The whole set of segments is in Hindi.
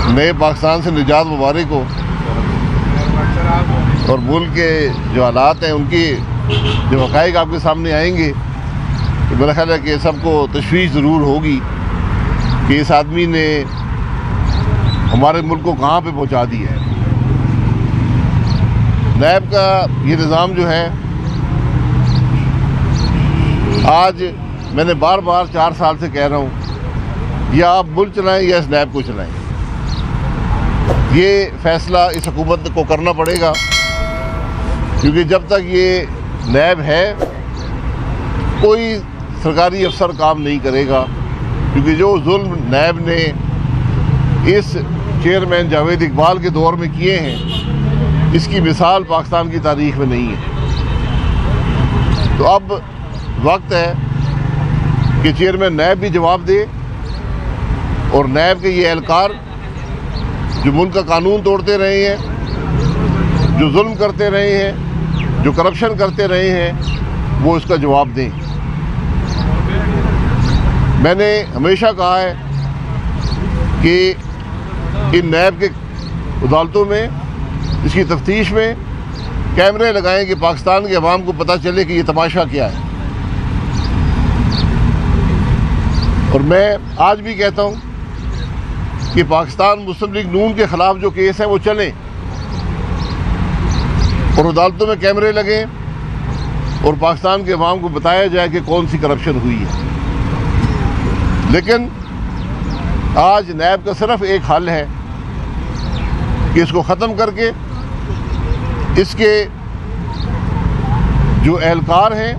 नए पाकिस्तान से निजात मुबारक हो। और मुल्क के जो हालात हैं उनकी जो हक़ाइक़ आपके सामने आएंगे तो मेरा ख्याल है कि सबको तशवीश ज़रूर होगी कि इस आदमी ने हमारे मुल्क को कहाँ पे पहुँचा दिया है। नैब का ये निज़ाम जो है, आज मैंने बार बार 4 साल से कह रहा हूँ, या आप मुल्क चलाएं या इस नैब को चलाएं। ये फ़ैसला इस हुकूमत को करना पड़ेगा, क्योंकि जब तक ये नैब है कोई सरकारी अफसर काम नहीं करेगा। क्योंकि जो जुल्म नैब ने इस चेयरमैन जावेद इकबाल के दौर में किए हैं, इसकी मिसाल पाकिस्तान की तारीख में नहीं है। तो अब वक्त है कि चेयरमैन नैब भी जवाब दे और नैब के ये एहलकार जो मुल्क का कानून तोड़ते रहे हैं, जो जुल्म करते रहे हैं, जो करप्शन करते रहे हैं, वो इसका जवाब दें। मैंने हमेशा कहा है कि इन नैब के अदालतों में, इसकी तफ्तीश में कैमरे लगाएं कि पाकिस्तान के अवाम को पता चले कि ये तमाशा क्या है। और मैं आज भी कहता हूँ कि पाकिस्तान मुस्लिम लीग नून के ख़िलाफ़ जो केस हैं वो चलें और अदालतों में कैमरे लगें और पाकिस्तान के अवाम को बताया जाए कि कौन सी करप्शन हुई है। लेकिन आज नैब का सिर्फ एक हल है कि इसको ख़त्म करके इसके जो एहलकार हैं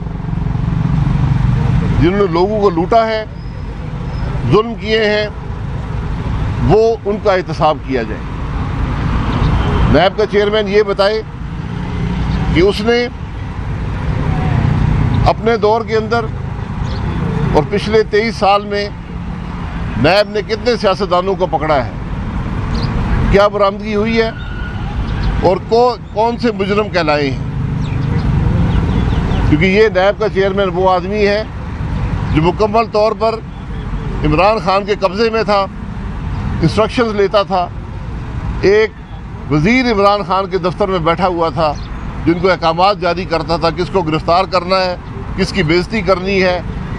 जिन्होंने लोगों को लूटा है, जुल्म किए हैं, वो उनका एहतसाब किया जाए। नैब का चेयरमैन ये बताए कि उसने अपने दौर के अंदर और पिछले 23 साल में नैब ने कितने सियासतदानों को पकड़ा है, क्या बरामदगी हुई है और कौन से मुजरम कहलाए हैं। क्योंकि ये नैब का चेयरमैन वो आदमी है जो मुकम्मल तौर पर इमरान खान के कब्ज़े में था, इंस्ट्रक्शंस लेता था, एक वज़ीर इमरान खान के दफ्तर में बैठा हुआ था जिनको अहकामात जारी करता था किसको गिरफ़्तार करना है, किसकी बेइज्जती करनी है,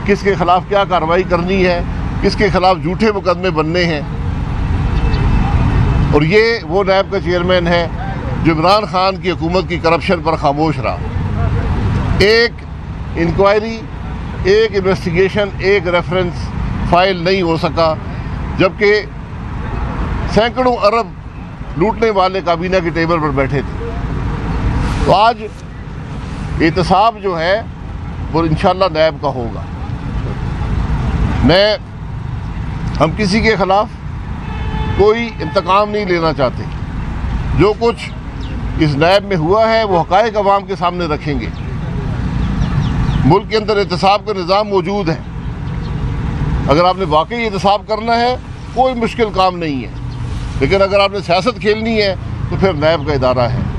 किसके ख़िलाफ़ क्या कार्रवाई करनी है, किसके ख़िलाफ़ झूठे मुकदमे बनने हैं। और ये वो नैब का चेयरमैन है जो इमरान खान की हुकूमत की करप्शन पर खामोश रहा। एक इंक्वायरी, एक इन्वेस्टिगेशन, एक रेफरेंस फाइल नहीं हो सका, जबकि सैकड़ों अरब लूटने वाले काबीना की टेबल पर बैठे थे। तो आज एहतसाब जो है वो इंशाअल्लाह नैब का होगा। हम किसी के ख़िलाफ़ कोई इंतकाम नहीं लेना चाहते। जो कुछ इस नैब में हुआ है वो हक़ाइक़ अवाम के सामने रखेंगे। मुल्क के अंदर एहतसाब का निज़ाम मौजूद है। अगर आपने वाकई एहतसाब करना है कोई मुश्किल काम नहीं है, लेकिन अगर आपने सियासत खेलनी है तो फिर नैब का इदारा है।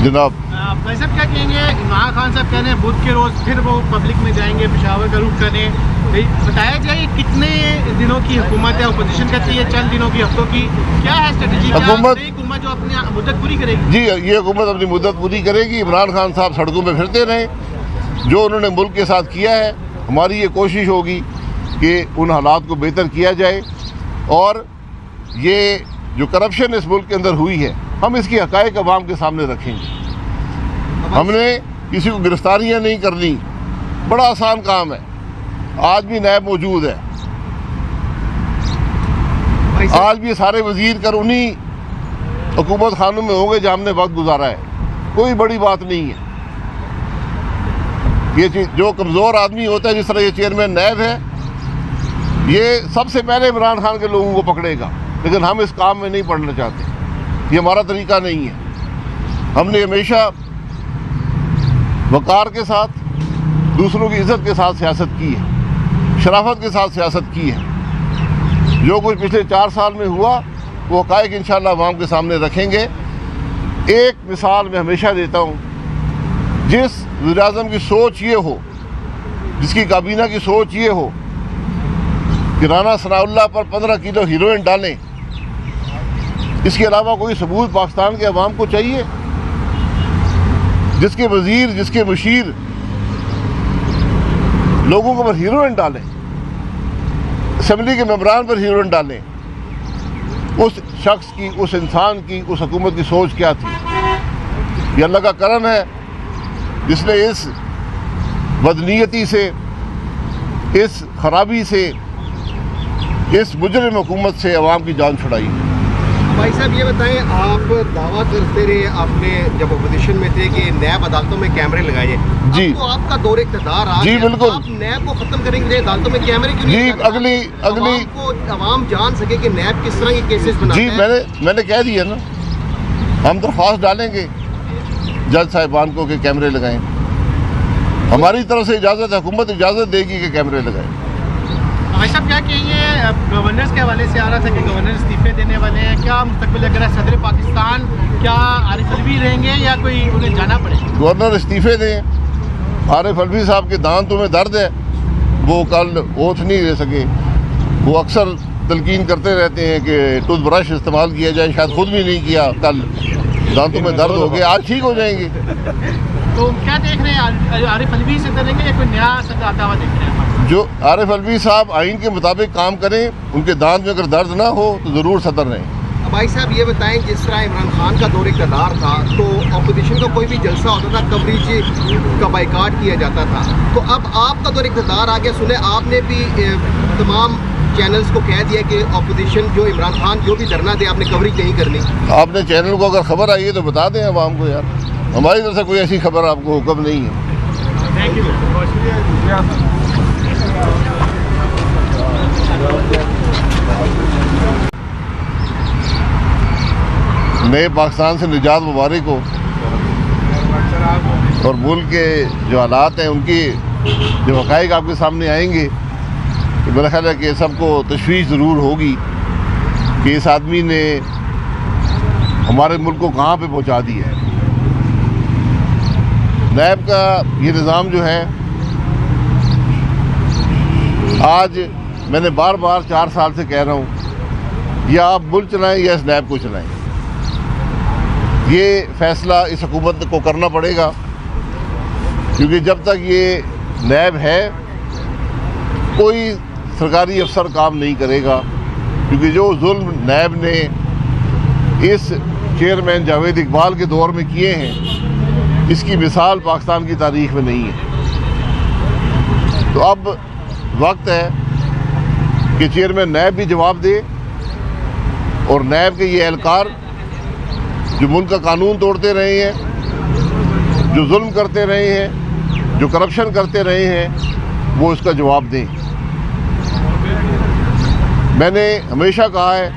जनाब भाई साहब क्या कहेंगे? इमरान खान साहब कह रहे हैं बुध के रोज़ फिर वो पब्लिक में जाएंगे, पेशावर का रुख करें। बताया जाए कितने दिनों की हुकूमत है? अपोजिशन कहती है चंद दिनों की, हफ्तों की। क्या है स्ट्रेटजी? हुकूमत जो अपनी मुद्दत पूरी करेगी? जी, ये हुकूमत अपनी मुद्दत पूरी करेगी। इमरान खान साहब सड़कों पर फिरते रहें। जो उन्होंने मुल्क के साथ किया है, हमारी ये कोशिश होगी कि उन हालात को बेहतर किया जाए। और ये जो करप्शन इस मुल्क के अंदर हुई है, हम इसकी हक़ाइक़ अवाम के सामने रखेंगे। हमने किसी को गिरफ्तारियां नहीं करनी, बड़ा आसान काम है। आज भी नैब मौजूद है, आज भी सारे वजीर कर उन्हीं हुकूमत खानों में होंगे जहाँ हमने वक्त गुजारा है। कोई बड़ी बात नहीं है। ये चीज़ जो कमज़ोर आदमी होता है, जिस तरह ये चेयरमैन नैब है, ये सबसे पहले इमरान खान के लोगों को पकड़ेगा। लेकिन हम इस काम में नहीं पड़ना चाहते, ये हमारा तरीका नहीं है। हमने हमेशा वक़ार के साथ, दूसरों की इज़्ज़त के साथ सियासत की है, शराफत के साथ सियासत की है। जो कुछ पिछले 4 साल में हुआ वो हक़ाइक़ इंशाअल्लाह अवाम के सामने रखेंगे। एक मिसाल मैं हमेशा देता हूँ, जिस वज़ीर-ए-आज़म की सोच ये हो, जिसकी काबीना की सोच ये हो कि राना सनाउल्लाह पर 15 किलो हीरोइन डालें, इसके अलावा कोई सबूत पाकिस्तान के अवाम को चाहिए? जिसके वजीर, जिसके मुशीर लोगों के ऊपर हीरोइन डालें, असम्बली के मेंबरान पर हीरोइन डालें, उस शख्स की, उस इंसान की, उस हुकूमत की सोच क्या थी? ये अल्लाह का करम है जिसने इस बदनीयती से, इस खराबी से, इस मुजरिम हुकूमत से अवाम की जान छुड़ाई। भाई साहब ये बताएं, आप दावा करते रहे आपने जब अपोजिशन में थे कि नैब अदालतों में कैमरे लगाए जी, तो आपका दौर इक़्तिदार आ जी गया, बिल्कुल, आप नैब को खत्म करेंगे, अदालतों में कैमरे क्यों नहीं जी? लगाते? अवाम जान सके कि नैब किस तरह के केसेस बनाता जी, है। मैंने कह दिया ना, हम दरख्वास्त डालेंगे जज साहिबान को कि कैमरे लगाएं। हमारी तरफ से इजाज़त है, हुकूमत इजाज़त देगी कि कैमरे लगाएं। भाई साहब क्या कहिए, गवर्नर्स के हवाले से आ रहा था कि गवर्नर इस्तीफे देने वाले हैं, क्या मुस्तकबिल अगर सदर पाकिस्तान क्या आरिफ अलवी रहेंगे या कोई उन्हें जाना पड़ेगा? गवर्नर इस्तीफे दें। आरिफ अलवी साहब के दांतों में दर्द है, वो कल ओथ नहीं दे सके। वो अक्सर तलकीन करते रहते हैं कि टूथब्रश इस्तेमाल किया जाए, शायद खुद भी नहीं किया, कल दांतों में दर्द हो गया, आज ठीक हो जाएंगे। तो क्या देख रहे हैं, आरिफ अलवी से करेंगे या कोई नया सदर आता हुआ देख रहे हैं? जो आरिफ अलवी साहब आइन के मुताबिक काम करें, उनके दांत में अगर दर्द ना हो तो ज़रूर सदर रहें। भाई साहब ये बताएं, जिस तरह इमरान खान का दौर इक़्तिदार था तो अपोजिशन का कोई भी जलसा होता था, कवरेज का बाइकाट किया जाता था, तो अब आपका दौर इक़्तिदार आ गया, सुने आपने भी तमाम चैनल्स को कह दिया कि अपोजिशन जो इमरान खान जो भी धरना दे आपने कवरेज नहीं करनी। आपने चैनल को अगर खबर आई है तो बता दें अवाम को यार, हमारी तरफ से कोई ऐसी खबर आपको हुक्म नहीं है। Thank you. नए पाकिस्तान से निजात मुबारक हो, और मुल्क के जो हालात हैं उनकी जो हक़ाइक़ आपके सामने आएंगे तो मेरा ख्याल है कि सबको तशवीश ज़रूर होगी कि इस आदमी ने हमारे मुल्क को कहाँ पे पहुँचा दिया है। नैब का ये निज़ाम जो है, आज मैंने बार बार 4 साल से कह रहा हूँ, या आप मुल्क चलाएं या इस नैब को चलाएं। ये फ़ैसला इस हुकूमत को करना पड़ेगा, क्योंकि जब तक ये नैब है कोई सरकारी अफसर काम नहीं करेगा, क्योंकि जो जुल्म नैब ने इस चेयरमैन जावेद इकबाल के दौर में किए हैं, इसकी मिसाल पाकिस्तान की तारीख़ में नहीं है। तो अब वक्त है कि चेयरमैन नैब भी जवाब दे, और नैब के ये एहलकार जो मुल्क का कानून तोड़ते रहे हैं, जो जुल्म करते रहे हैं, जो करप्शन करते रहे हैं, वो इसका जवाब दें। मैंने हमेशा कहा है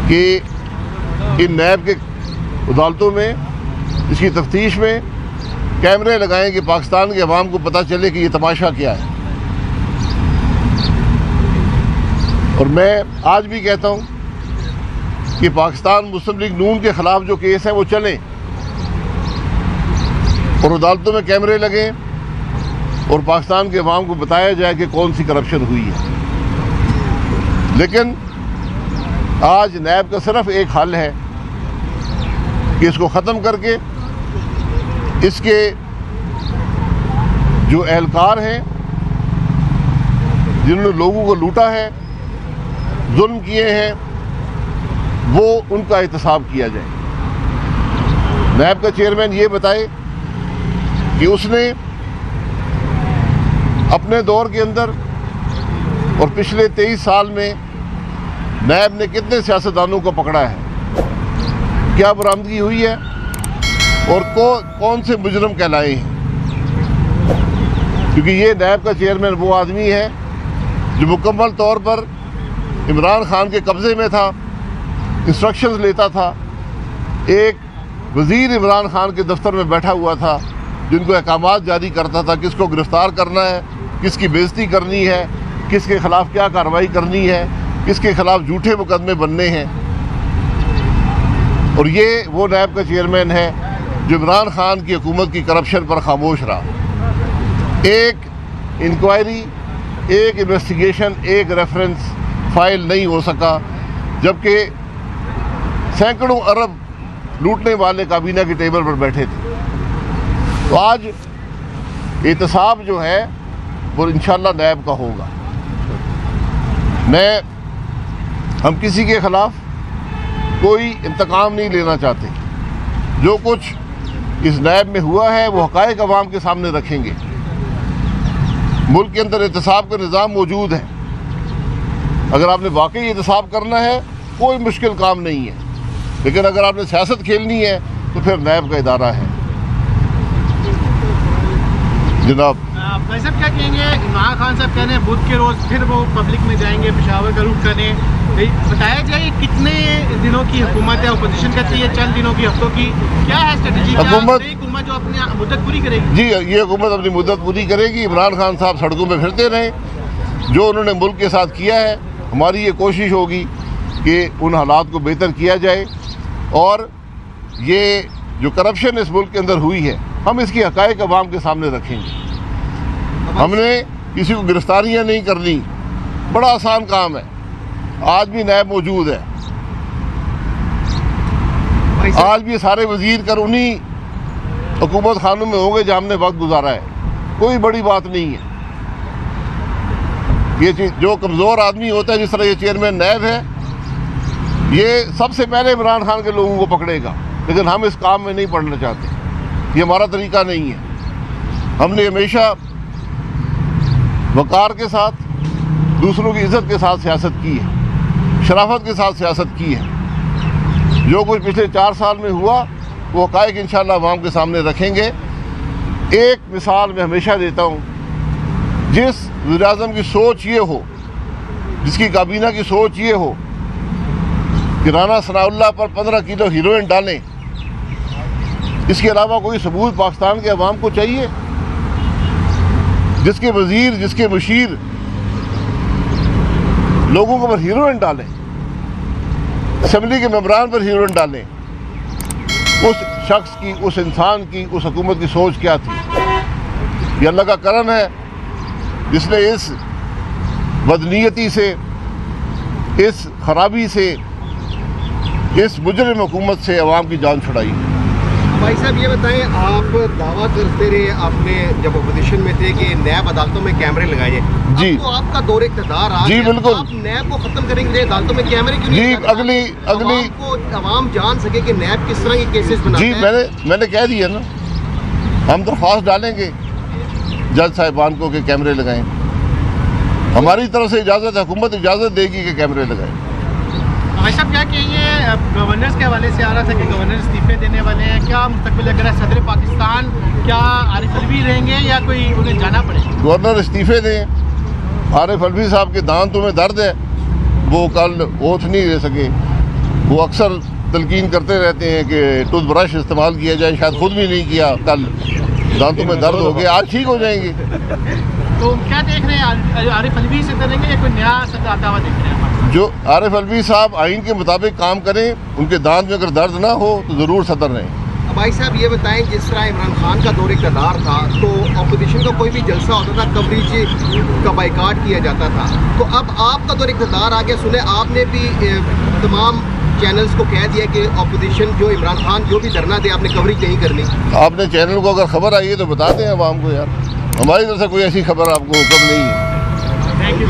कि इन नैब के अदालतों में, इसकी तफ्तीश में कैमरे लगाएं कि पाकिस्तान के अवाम को पता चले कि ये तमाशा क्या है। और मैं आज भी कहता हूँ कि पाकिस्तान मुस्लिम लीग नून के ख़िलाफ़ जो केस हैं वो चलें, और अदालतों में कैमरे लगें, और पाकिस्तान के अवाम को बताया जाए कि कौन सी करप्शन हुई है। लेकिन आज नैब का सिर्फ एक हल है कि इसको ख़त्म करके इसके जो एहलकार हैं, जिन्होंने लोगों को लूटा है, जुल्म किए हैं, वो उनका एहतसाब किया जाए। नैब का चेयरमैन ये बताए कि उसने अपने दौर के अंदर और पिछले 23 साल में नैब ने कितने सियासतदानों को पकड़ा है, क्या बरामदगी हुई है, और कौन से मुजरम कहलाए हैं। क्योंकि ये नैब का चेयरमैन वो आदमी है जो मुकम्मल तौर पर इमरान खान के कब्ज़े में था, इंस्ट्रक्शंस लेता था, एक वज़ीर इमरान खान के दफ्तर में बैठा हुआ था जिनको अहकामात जारी करता था, किसको गिरफ़्तार करना है, किसकी बेइज्जती करनी है, किसके ख़िलाफ़ क्या कार्रवाई करनी है, किसके ख़िलाफ़ झूठे मुकदमे बनने हैं। और ये वो नैब का चेयरमैन है जो इमरान खान की हुकूमत की करप्शन पर खामोश रहा। एक इंक्वायरी एक इन्वेस्टिगेशन, एक रेफरेंस फाइल नहीं हो सका, जबकि सैकड़ों अरब लूटने वाले काबीना की टेबल पर बैठे थे। तो आज एहतसाब जो है वो इंशाल्लाह नैब का होगा। हम किसी के खिलाफ कोई इंतकाम नहीं लेना चाहते। जो कुछ इस नैब में हुआ है वो हक़ाइक़ अवाम के सामने रखेंगे। मुल्क के अंदर एहतसाब का निज़ाम मौजूद है। अगर आपने वाकई एहतसाब करना है कोई मुश्किल काम नहीं है, लेकिन अगर आपने सियासत खेलनी है तो फिर नैब का इदारा है। जनाब भाई साहब क्या कहेंगे, इमरान खान साहब कह रहे हैं बुध के रोज़ फिर वो पब्लिक में जाएंगे, पेशावर का रुख करने। बताया जाए कितने दिनों की हुकूमत है, अपोजिशन कहती है चंद दिनों की, हफ्तों की, क्या है स्ट्रेटजी? हुकूमत जो अपनी मुद्दत पूरी करेगी? जी, ये हुकूमत अपनी मुद्दत पूरी करेगी। इमरान खान साहब सड़कों में फिरते रहे, जो उन्होंने मुल्क के साथ किया है। हमारी ये कोशिश होगी कि उन हालात को बेहतर किया जाए, और ये जो करप्शन इस मुल्क के अंदर हुई है हम इसकी हक़ाइक़ अवाम के सामने रखेंगे। हमने किसी को गिरफ्तारियां नहीं करनी, बड़ा आसान काम है। आज भी नैब मौजूद है, आज भी सारे वजीर कर उन्हीं हुकूमत खानों में होंगे जहाँ हमने वक्त गुजारा है। कोई बड़ी बात नहीं है। ये चीज़ जो कमज़ोर आदमी होता है, जिस तरह ये चेयरमैन नैब है, ये सबसे पहले इमरान खान के लोगों को पकड़ेगा, लेकिन हम इस काम में नहीं पड़ना चाहते। ये हमारा तरीका नहीं है। हमने हमेशा वक़ार के साथ, दूसरों की इज़्ज़त के साथ सियासत की है, शराफत के साथ सियासत की है। जो कुछ पिछले 4 साल में हुआ वो हक़ाइक़ इंशाअल्लाह अवाम के सामने रखेंगे। एक मिसाल मैं हमेशा देता हूँ, जिस वज़ीर-ए-आज़म की सोच ये हो, जिसकी काबीना की सोच ये हो कि राना सनाउल्लाह पर 15 किलो हीरोइन डालें, इसके अलावा कोई सबूत पाकिस्तान के अवाम को चाहिए? जिसके वजीर, जिसके मुशीर लोगों को पर हीरोइन डालें, असम्बली के मेंबरान पर हीरोइन डालें, उस शख्स की, उस इंसान की, उस हुकूमत की सोच क्या थी? ये अल्लाह का करम है जिसने इस बदनीयती से, इस खराबी से, इस मुजरिम हुकूमत से अवाम की जान छुड़ाई। भाई साहब ये बताएं, आप दावा करते रहे आपने जब अपोजिशन में थे कि नैब अदालतों में कैमरे लगाए। जी, तो आपका दौर इक़्तिदार आ जी गया, बिल्कुल। आप नैब को खत्म करेंगे, अदालतों में कैमरे क्यों नहीं? जी, अगली को अवाम जान सके कि नैब किस तरह के केसेस बनाता जी, है। मैंने कह दिया ना, हम दरख्वास्त डालेंगे जज साहिबान को कि कैमरे लगाएं। हमारी तरफ से इजाज़त है, हुकूमत इजाज़त देगी कि कैमरे लगाएं। भाई साहब क्या कहेंगे, गवर्नर्स के हवाले से आ रहा था कि गवर्नर इस्तीफे देने वाले हैं, क्या मुस्तकबिल अगर है सदर पाकिस्तान, क्या आरिफ अलवी रहेंगे या कोई उन्हें जाना पड़ेगा? गवर्नर इस्तीफे दें। आरिफ अलवी साहब के दांतों में दर्द है, वो कल ओथ नहीं दे सके। वो अक्सर तलकीन करते रहते हैं कि टूथब्रश इस्तेमाल किया जाए, शायद खुद भी नहीं किया, कल दांतों में दर्द हो गया, आज ठीक हो जाएंगे। तो क्या देख रहे हैं, आरिफ अलवी से करेंगे या कोई नया सदर आता हुआ देख रहे हैं? जो आरिफ अलवी साहब आइन के मुताबिक काम करें, उनके दांत में अगर दर्द ना हो तो ज़रूर सदर रहें। भाई साहब ये बताएं, जिस तरह इमरान खान का दौर इक़्तिदार था तो अपोजिशन का कोई भी जलसा होता था, कवरेज का बाइकाट किया जाता था। तो अब आपका दौर इक़्तिदार आ गया, सुने आपने भी तमाम चैनल्स को कह दिया कि अपोजिशन जो इमरान खान जो भी धरना दे आपने कवरेज नहीं करनी। आपने चैनल को अगर खबर आई है तो बता दें अवाम को यार, हमारी तरफ से कोई ऐसी खबर आपको हुक्म नहीं है। Thank you.